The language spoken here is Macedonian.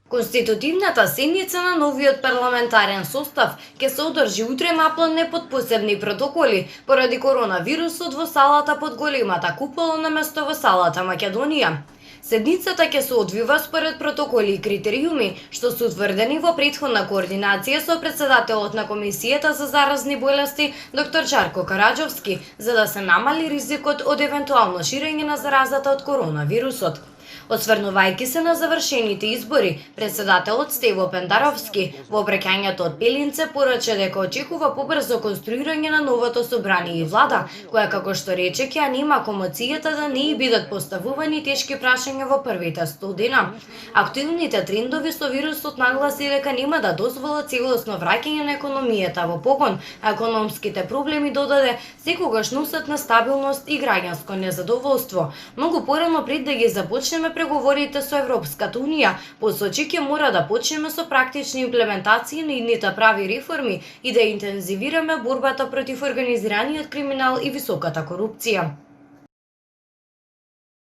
Конститутивната седница на новиот парламентарен состав ќе се одржи утре напланне под посебни протоколи поради коронавирусот во салата под големата купола наместо во салата Македонија. Седницата ќе се одвива според протоколи и критериуми што се утврдени во претходна координација со председателот на Комисијата за заразни болести доктор Чарко Караџовски, за да се намали ризикот од евентуално ширење на заразата од коронавирусот. Осврнувајќи се на завршените избори, председателот Стево Пендаровски во обраќањето од Пелинце порача дека очекува побрзо конструирање на новото собрание и влада, која како што рече ќе анима комоцијата да не и бидат поставувани тешки прашања во првите 100 дена. Актуелните трендови со вирусот нагласи дека нема да дозволат целосно враќање на економијата во погон, а економските проблеми додаде секогаш носат нестабилност и граѓанско незадоволство. Многу порано пред да ги започнеме преговорите со Европската Унија, посочи ќе мора да почнеме со практични имплементации на идните прави реформи и да интензивираме борбата против организираниот криминал и високата корупција.